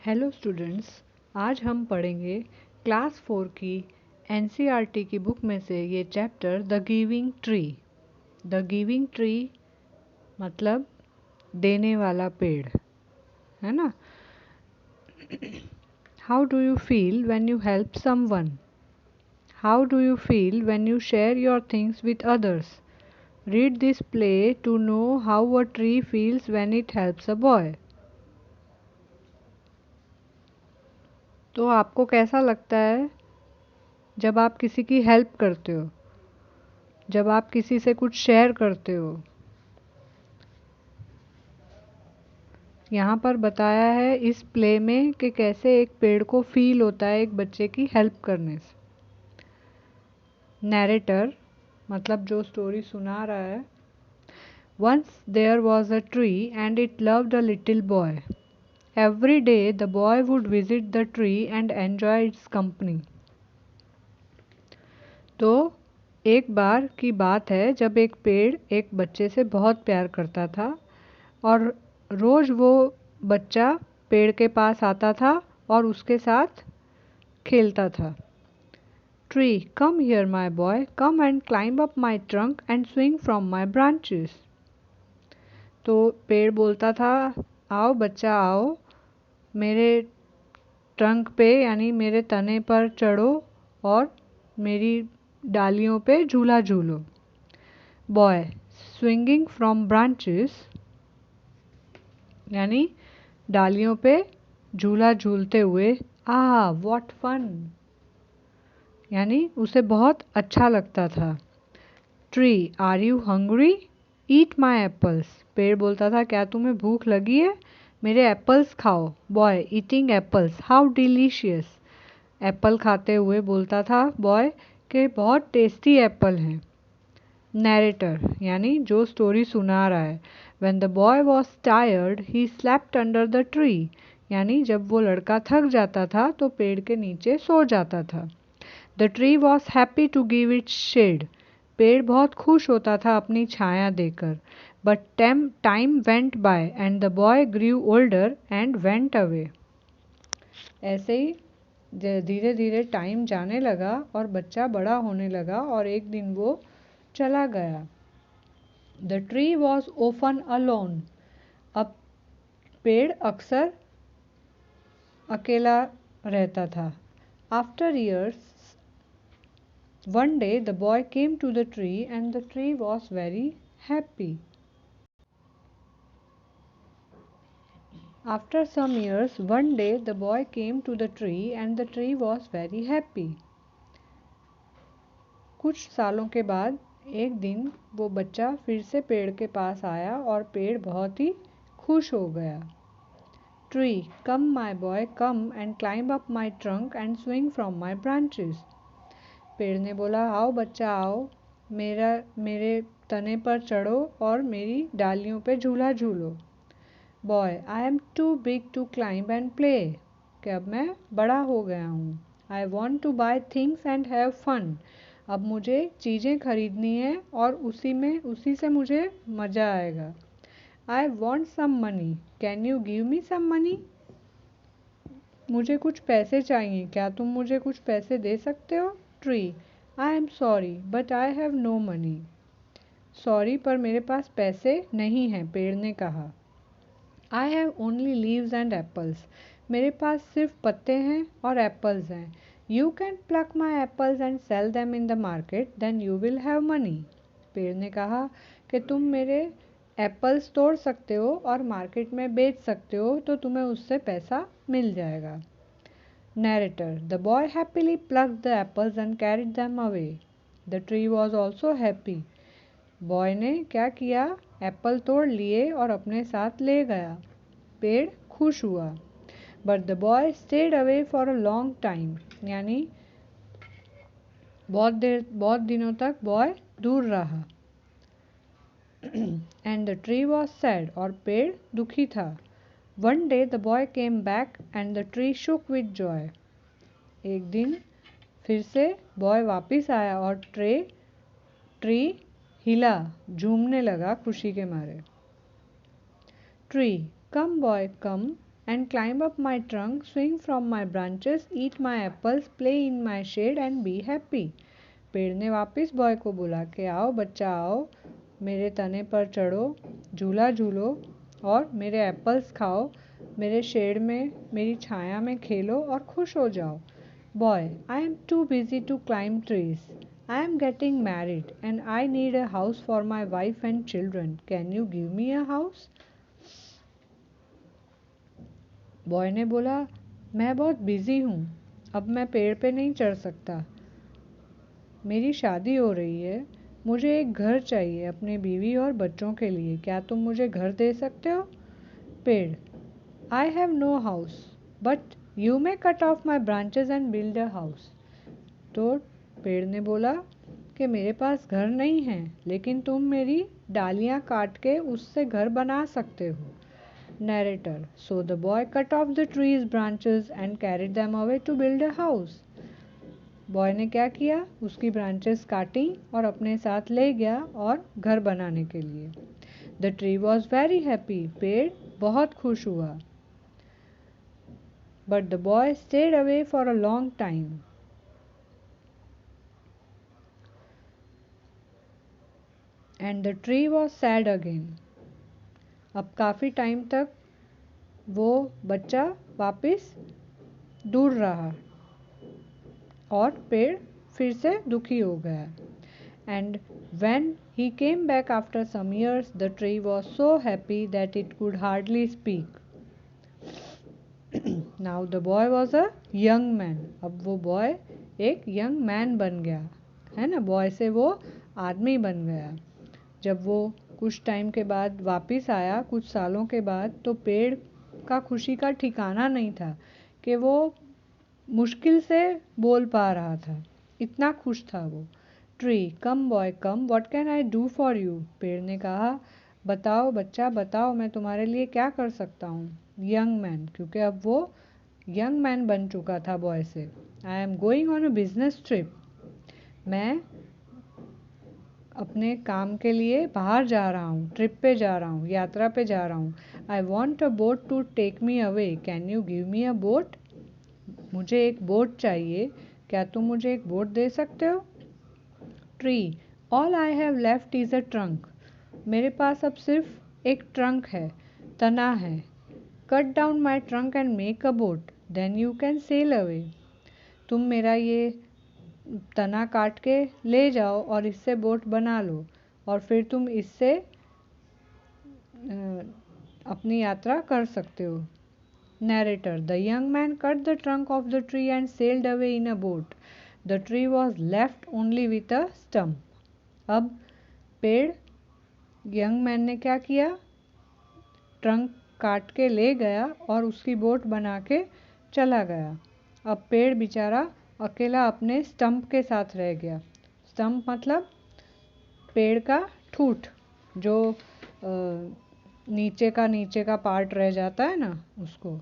Hello students, आज हम पढ़ेंगे क्लास 4 की एनसीईआरटी की बुक में से ये chapter the giving tree. The giving tree मतलब देने वाला पेड़, है ना। How do you feel when you help someone? How do you feel when you share your things with others? Read this play to know how a tree feels when it helps a boy. तो आपको कैसा लगता है जब आप किसी की help करते हो, जब आप किसी से कुछ शेयर करते हो? यहाँ पर बताया है इस प्ले में कि कैसे एक पेड़ को फील होता है एक बच्चे की हेल्प करने से। नैरेटर मतलब जो स्टोरी सुना रहा है। Once there was a tree and it loved a little boy. Every day the boy would visit the tree and enjoy its company. तो एक बार की बात है जब एक पेड़ एक बच्चे से बहुत प्यार करता था और रोज़ वो बच्चा पेड़ के पास आता था और उसके साथ खेलता था। Tree, come here my boy, come and climb up my trunk and swing from my branches. तो पेड़ बोलता था, आओ बच्चा आओ, मेरे ट्रंक पे यानी मेरे तने पर चढ़ो और मेरी डालियों पे झूला झूलो। बॉय, स्विंगिंग फ्रॉम ब्रांचेस यानी डालियों पे झूला झूलते हुए, व्हाट फन, यानी उसे बहुत अच्छा लगता था। Tree, are you hungry? Eat my apples. पेड़ बोलता था, क्या तुम्हें भूख लगी है? मेरे एप्पल्स खाओ। Boy, eating apples, how delicious. Apple खाते हुए बोलता था बॉय कि बहुत टेस्टी एप्पल हैं। नैरेटर यानी जो स्टोरी सुना रहा है। When the boy was tired, he slept under the tree. यानी जब वो लड़का थक जाता था तो पेड़ के नीचे सो जाता था। The tree was happy to give its shade. पेड़ बहुत खुश होता था अपनी छाया देकर। But time went by and the boy grew older and went away. ऐसे ही धीरे धीरे टाइम जाने लगा और बच्चा बड़ा होने लगा और एक दिन वो चला गया। The tree was often alone. अब पेड़ अक्सर अकेला रहता था। After years, one day the boy came to the tree and the tree was very happy. After some years, one day the boy came to the tree and the tree was very happy. कुछ सालों के बाद एक दिन वो बच्चा फिर से पेड़ के पास आया और पेड़ बहुत ही खुश हो गया। Tree, come my boy, come and climb up my trunk and swing from my branches. पेड़ ने बोला, आओ बच्चा आओ, मेरे तने पर चढ़ो और मेरी डालियों पे झूला झूलो। Boy, I am too big to climb and play. कि अब मैं बड़ा हो गया हूँ। I want to buy things and have fun. अब मुझे चीज़ें खरीदनी है और उसी से मुझे मज़ा आएगा। I want some money, can you give me some money? मुझे कुछ पैसे चाहिए, क्या तुम मुझे कुछ पैसे दे सकते हो? Tree, I am sorry but I have no money. Sorry पर मेरे पास पैसे नहीं हैं, पेड़ ने कहा। I have only leaves and apples. मेरे पास सिर्फ पत्ते हैं और एप्पल्स हैं। You can pluck my apples and sell them in the market, then you will have money. पेड़ ने कहा कि तुम मेरे एप्पल्स तोड़ सकते हो और मार्केट में बेच सकते हो तो तुम्हें उससे पैसा मिल जाएगा। Narrator, the boy happily plucked the apples and carried them away. The tree was also happy. Boy ने क्या किया, एप्पल तोड़ लिए और अपने साथ ले गया। पेड़ खुश हुआ। But the boy stayed away for a long time, यानी बहुत दिनों तक बॉय दूर रहा। And the tree was sad, और पेड़ दुखी था। One day the boy came back and the tree shook with joy. एक दिन फिर से बॉय वापिस आया और ट्री हिला, झूमने लगा खुशी के मारे। Tree, come boy come and climb up my trunk, swing from my branches, eat my apples, play in my shade and be happy. पेड़ ने वापस बॉय को बोला कि आओ बच्चा आओ, मेरे तने पर चढ़ो, झूला झूलो और मेरे एप्पल्स खाओ, मेरे शेड में मेरी छाया में खेलो और खुश हो जाओ. Boy, I am too busy to climb trees. I am getting married and I need a house for my wife and children. Can you give me a house? Boy ने बोला, मैं बहुत बिजी हूँ, अब मैं पेड़ पे नहीं चढ़ सकता, मेरी शादी हो रही है, मुझे एक घर चाहिए अपने बीवी और बच्चों के लिए, क्या तुम मुझे घर दे सकते हो? पेड़, I have no house but you may cut off my branches and build a house. तो पेड़ ने बोला कि मेरे पास घर नहीं है, लेकिन तुम मेरी डालियाँ काट के उससे घर बना सकते हो. Narrator. So the boy cut off the tree's branches and carried them away to build a house. Boy ने क्या किया, उसकी ब्रांचेस काटी और अपने साथ ले गया और घर बनाने के लिए. The tree was very happy. पेड़ बहुत खुश हुआ. But the boy stayed away for a long time. And the tree was sad again. अब काफ़ी टाइम तक वो बच्चा वापस दूर रहा और पेड़ फिर से दुखी हो गया. And when he came back after some years, the tree was so happy that it could hardly speak. Now the boy was a young man. अब वो बॉय एक young man बन गया, है ना, बॉय से वो आदमी बन गया. जब वो कुछ टाइम के बाद वापस आया, कुछ सालों के बाद, तो पेड़ का खुशी का ठिकाना नहीं था कि वो मुश्किल से बोल पा रहा था, इतना खुश था वो. Tree, come boy come, what can I do for you? पेड़ ने कहा, बताओ बच्चा बताओ, मैं तुम्हारे लिए क्या कर सकता हूँ. यंग मैन, क्योंकि अब वो यंग मैन बन चुका था बॉय से. I am going on a business trip. मैं अपने काम के लिए बाहर जा रहा हूँ, ट्रिप पे जा रहा हूँ, यात्रा पे जा रहा हूँ. I want a boat to take me away, can you give me a boat? मुझे एक बोट चाहिए, क्या तुम मुझे एक बोट दे सकते हो? Tree, all I have left is a trunk. मेरे पास अब सिर्फ एक ट्रंक है, तना है. Cut down my trunk and make a boat, then you can sail away. तुम मेरा ये तना काट के ले जाओ और इससे बोट बना लो और फिर तुम इससे अपनी यात्रा कर सकते हो. Narrator. The young man cut the trunk of the tree and sailed away in a boat. The tree was left only with a stump. अब पेड़, यंग मैन ने क्या किया, ट्रंक काट के ले गया और उसकी बोट बना के चला गया. अब पेड़ बेचारा अकेला अपने स्टंप के साथ रह गया. स्टंप मतलब पेड़ का ठूठ, जो नीचे का पार्ट रह जाता है ना, उसको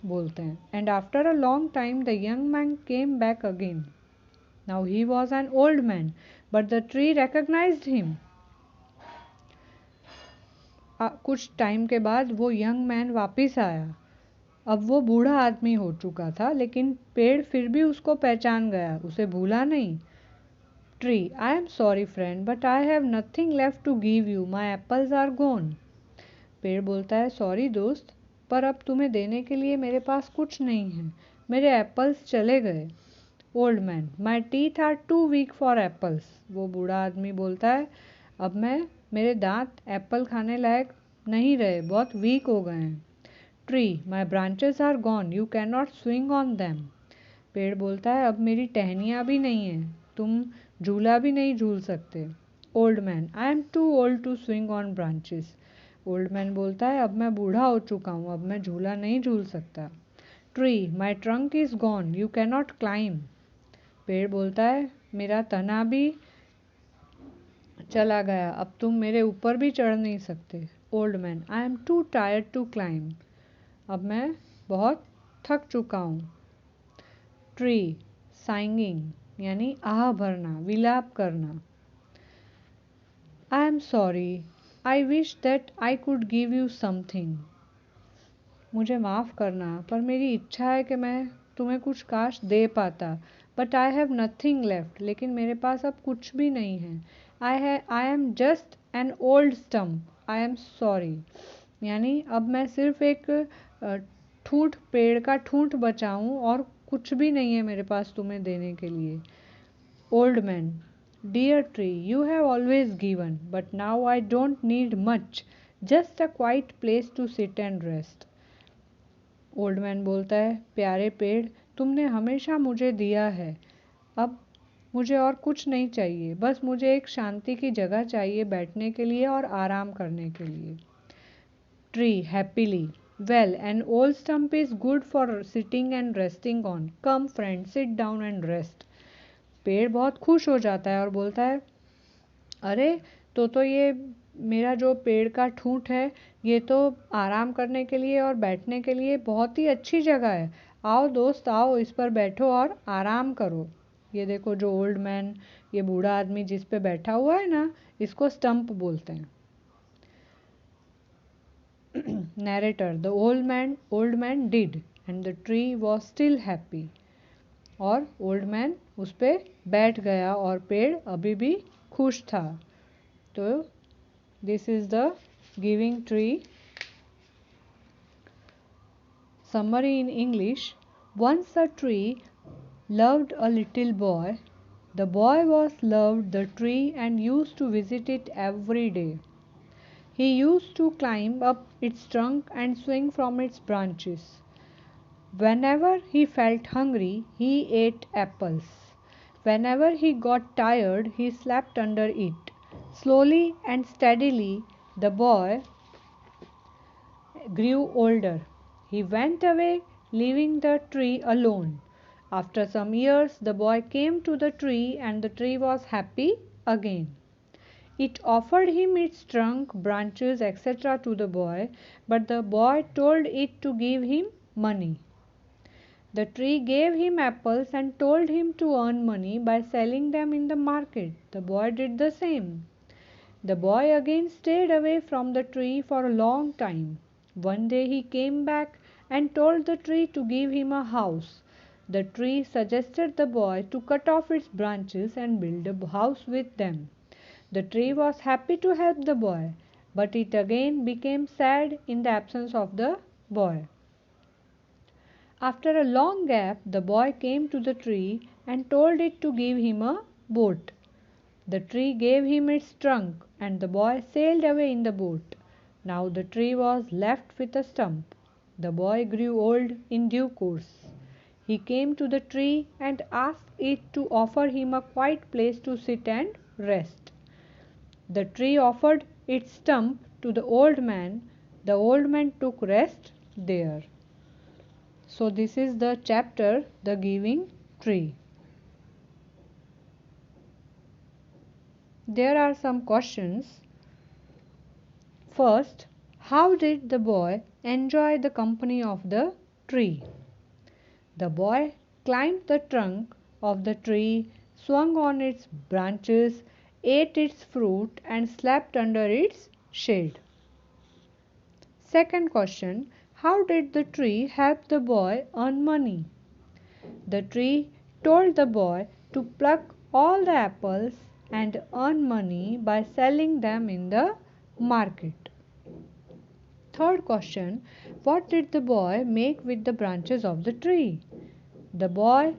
बोलते हैं. And after a long time the young man came back again. Now he was an old man but the tree recognized him. कुछ टाइम के बाद वो यंग मैन वापस आया. अब वो बूढ़ा आदमी हो चुका था, लेकिन पेड़ फिर भी उसको पहचान गया, उसे भूला नहीं. Tree, I am sorry friend but I have nothing left to give you, my apples are gone. पेड़ बोलता है, सॉरी दोस्त, पर अब तुम्हें देने के लिए मेरे पास कुछ नहीं है, मेरे एप्पल्स चले गए. Old man, my teeth are too weak for apples. वो बूढ़ा आदमी बोलता है, अब मेरे दांत एप्पल खाने लायक नहीं रहे, बहुत वीक हो गए हैं. Tree, my branches are gone, you can not swing on them. पेड़ बोलता है, अब मेरी टहनियाँ भी नहीं हैं, तुम झूला भी नहीं झूल सकते. Old man, I am too old to swing on branches. Old man बोलता है, अब मैं बूढ़ा हो चुका हूँ, अब मैं झूला नहीं झूल सकता. Tree, my trunk is gone, you can not climb. पेड़ बोलता है, मेरा तना भी चला गया, अब तुम मेरे ऊपर भी चढ़ नहीं सकते. Old man, I am too tired to climb. अब मैं बहुत थक चुका हूँ. ट्री, साइंगिंग यानी आह भरना, विलाप करना. आई am sorry, I wish that I could give you something. मुझे माफ़ करना, पर मेरी इच्छा है कि मैं तुम्हें कुछ काश दे पाता। But I have nothing left, लेकिन मेरे पास अब कुछ भी नहीं है। I am just an old stump, I am sorry. यानी अब मैं सिर्फ एक ठूंठ, पेड़ का ठूंठ बचा हूँ और कुछ भी नहीं है मेरे पास तुम्हें देने के लिए। Old man, dear tree, you have always given, but now I don't need much, just a quiet place to sit and rest. Old man बोलता है, प्यारे पेड़, तुमने हमेशा मुझे दिया है, अब मुझे और कुछ नहीं चाहिए, बस मुझे एक शांति की जगह चाहिए बैठने के लिए और आराम करने के लिए। Tree happily, well, an old stump is good for sitting and resting on, come friend, sit down and rest. पेड़ बहुत खुश हो जाता है और बोलता है, अरे तो ये मेरा जो पेड़ का ठूंठ है, ये तो आराम करने के लिए और बैठने के लिए बहुत ही अच्छी जगह है। आओ दोस्त, आओ इस पर बैठो और आराम करो। ये देखो, जो ओल्ड मैन, ये बूढ़ा आदमी जिस पे बैठा हुआ है ना, इसको स्टंप बोलते हैं। Narrator, the old man did and the tree was still happy. और ओल्ड मैन उस पे बैठ गया और पेड़ अभी भी खुश था। तो this is the giving tree. Summary in English: once a tree loved a little boy. The boy was loved the tree and used to visit it every day. He used to climb up its trunk and swing from its branches. Whenever he felt hungry, he ate apples. Whenever he got tired, he slept under it. Slowly and steadily, the boy grew older. He went away, leaving the tree alone. After some years, the boy came to the tree, and the tree was happy again. It offered him its trunk, branches, etc. to the boy, but the boy told it to give him money. The tree gave him apples and told him to earn money by selling them in the market. The boy did the same. The boy again stayed away from the tree for a long time. One day he came back and told the tree to give him a house. The tree suggested the boy to cut off its branches and build a house with them. The tree was happy to help the boy, but it again became sad in the absence of the boy. After a long gap, the boy came to the tree and told it to give him a boat. The tree gave him its trunk, and the boy sailed away in the boat. Now the tree was left with a stump. The boy grew old in due course. He came to the tree and asked it to offer him a quiet place to sit and rest. The tree offered its stump to the old man. The old man took rest there. So this is the chapter, The Giving Tree. There are some questions. First, how did the boy enjoy the company of the tree? The boy climbed the trunk of the tree, swung on its branches, ate its fruit, and slept under its shade. Second question, how did the tree help the boy earn money? The tree told the boy to pluck all the apples and earn money by selling them in the market. Third question, what did the boy make with the branches of the tree? The boy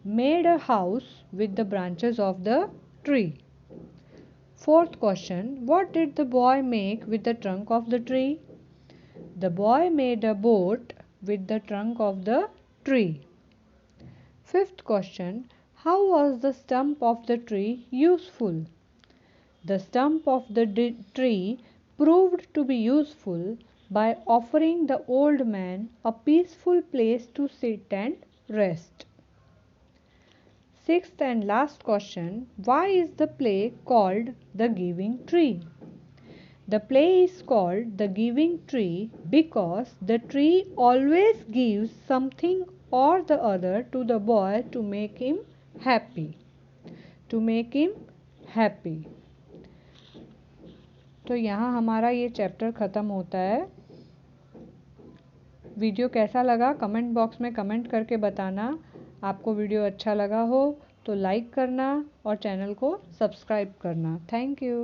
made a house with the branches of the tree. Fourth question, what did the boy make with the trunk of the tree? The boy made a boat with the trunk of the tree. Fifth question, how was the stump of the tree useful? The stump of the tree proved to be useful by offering the old man a peaceful place to sit and rest. Sixth and last question, why is the play called The Giving Tree? The play is called The Giving Tree because the tree always gives something or the other to the boy to make him happy. To make him happy. तो यहाँ हमारा ये chapter ख़त्म होता है. Video कैसा लगा comment box में कमेंट करके बताना। आपको वीडियो अच्छा लगा हो तो लाइक करना और चैनल को सब्सक्राइब करना। Thank you.